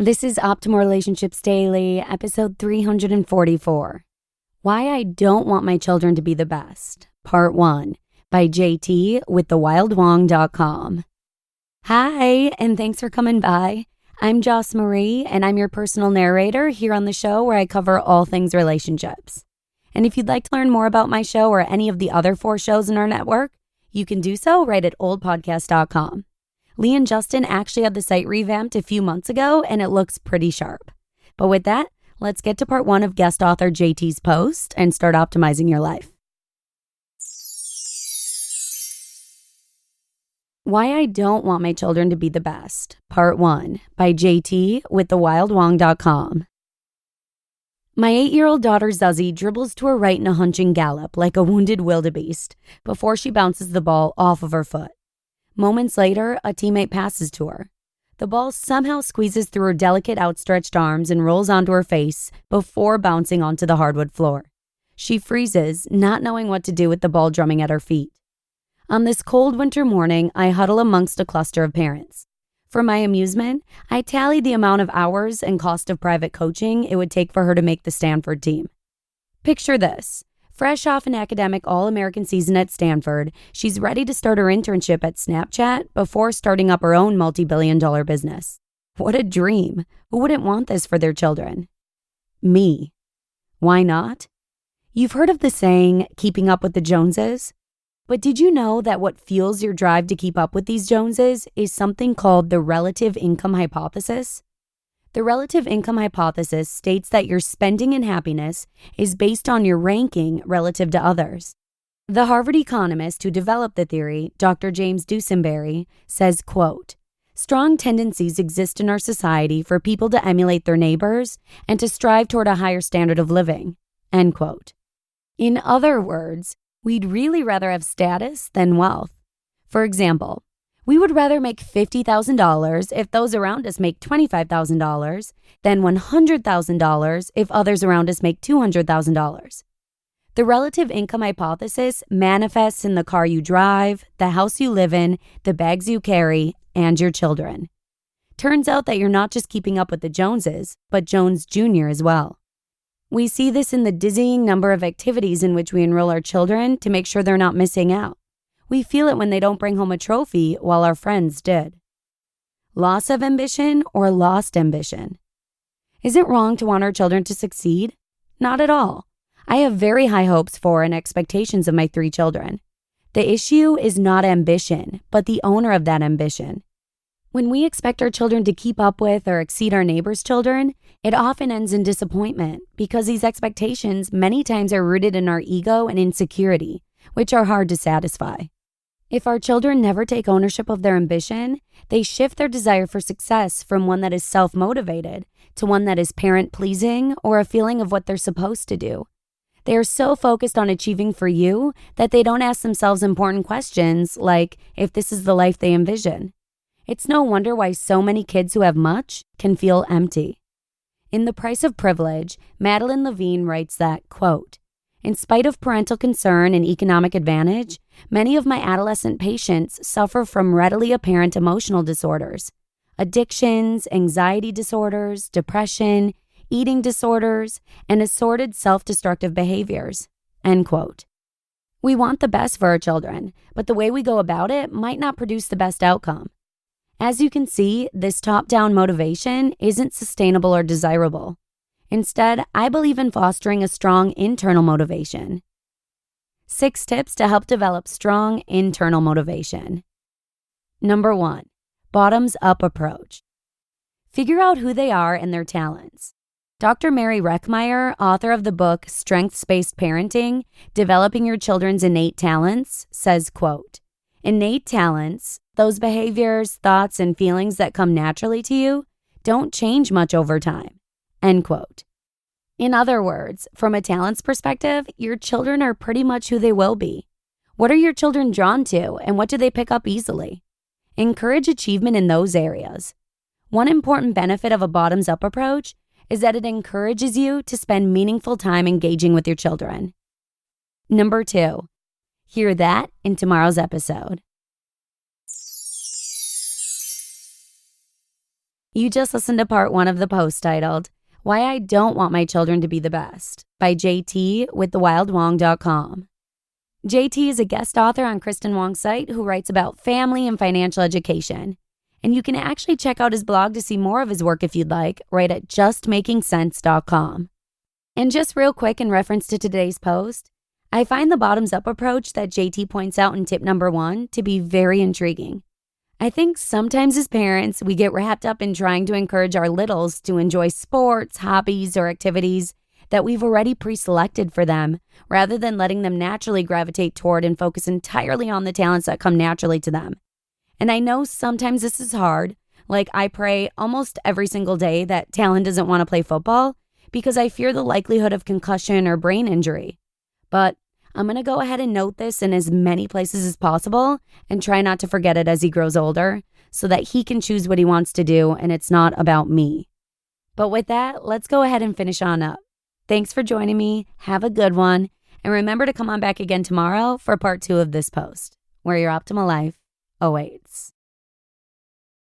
This is Optimal Relationships Daily, episode 344. Why I Don't Want My Children to Be the Best, Part 1, by JT with thewildwong.com. Hi, and thanks for coming by. I'm Joss Marie, and I'm your personal narrator here on the show where I cover all things relationships. And if you'd like to learn more about my show or any of the other 4 shows in our network, you can do so right at oldpodcast.com. Lee and Justin actually had the site revamped a few months ago, and it looks pretty sharp. But with that, let's get to part 1 of guest author JT's Post and start optimizing your life. Why I Don't Want My Children to Be the Best, Part 1, by JT with thewildwong.com. My 8-year-old daughter Zuzzy dribbles to her right in a hunching gallop like a wounded wildebeest before she bounces the ball off of her foot. Moments later, a teammate passes to her. The ball somehow squeezes through her delicate outstretched arms and rolls onto her face before bouncing onto the hardwood floor. She freezes, not knowing what to do with the ball drumming at her feet. On this cold winter morning, I huddle amongst a cluster of parents. For my amusement, I tallied the amount of hours and cost of private coaching it would take for her to make the Stanford team. Picture this. Fresh off an academic All-American season at Stanford, she's ready to start her internship at Snapchat before starting up her own multi-billion-dollar business. What a dream. Who wouldn't want this for their children? Me. Why not? You've heard of the saying, keeping up with the Joneses? But did you know that what fuels your drive to keep up with these Joneses is something called the relative income hypothesis? The relative income hypothesis states that your spending and happiness is based on your ranking relative to others. The Harvard economist who developed the theory, Dr. James Dusenberry, says, quote, "Strong tendencies exist in our society for people to emulate their neighbors and to strive toward a higher standard of living," end quote. In other words, we'd really rather have status than wealth. For example, we would rather make $50,000 if those around us make $25,000 than $100,000 if others around us make $200,000. The relative income hypothesis manifests in the car you drive, the house you live in, the bags you carry, and your children. Turns out that you're not just keeping up with the Joneses, but Jones Jr. as well. We see this in the dizzying number of activities in which we enroll our children to make sure they're not missing out. We feel it when they don't bring home a trophy while our friends did. Loss of ambition or lost ambition? Is it wrong to want our children to succeed? Not at all. I have very high hopes for and expectations of my 3 children. The issue is not ambition, but the owner of that ambition. When we expect our children to keep up with or exceed our neighbors' children, it often ends in disappointment because these expectations many times are rooted in our ego and insecurity, which are hard to satisfy. If our children never take ownership of their ambition, they shift their desire for success from one that is self-motivated to one that is parent-pleasing or a feeling of what they're supposed to do. They are so focused on achieving for you that they don't ask themselves important questions like if this is the life they envision. It's no wonder why so many kids who have much can feel empty. In The Price of Privilege, Madeline Levine writes that, quote, "In spite of parental concern and economic advantage, many of my adolescent patients suffer from readily apparent emotional disorders, addictions, anxiety disorders, depression, eating disorders, and assorted self-destructive behaviors," end quote. We want the best for our children, but the way we go about it might not produce the best outcome. As you can see, this top-down motivation isn't sustainable or desirable. Instead, I believe in fostering a strong internal motivation. 6 tips to help develop strong internal motivation. Number 1, bottoms-up approach. Figure out who they are and their talents. Dr. Mary Reckmeyer, author of the book Strengths-Based Parenting, Developing Your Children's Innate Talents, says, quote, "Innate talents, those behaviors, thoughts, and feelings that come naturally to you, don't change much over time," end quote. In other words, from a talents perspective, your children are pretty much who they will be. What are your children drawn to, and what do they pick up easily? Encourage achievement in those areas. One important benefit of a bottoms-up approach is that it encourages you to spend meaningful time engaging with your children. Number 2, hear that in tomorrow's episode. You just listened to part 1 of the post titled, Why I Don't Want My Children to Be the Best by JT with thewildwong.com. JT is a guest author on Kristen Wong's site who writes about family and financial education. And you can actually check out his blog to see more of his work if you'd like, right at justmakingsense.com. And just real quick in reference to today's post, I find the bottoms-up approach that JT points out in tip number 1 to be very intriguing. I think sometimes as parents, we get wrapped up in trying to encourage our littles to enjoy sports, hobbies, or activities that we've already pre-selected for them, rather than letting them naturally gravitate toward and focus entirely on the talents that come naturally to them. And I know sometimes this is hard. Like, I pray almost every single day that Talon doesn't want to play football because I fear the likelihood of concussion or brain injury. But I'm going to go ahead and note this in as many places as possible and try not to forget it as he grows older so that he can choose what he wants to do and it's not about me. But with that, let's go ahead and finish on up. Thanks for joining me. Have a good one. And remember to come on back again tomorrow for part 2 of this post, where your optimal life awaits.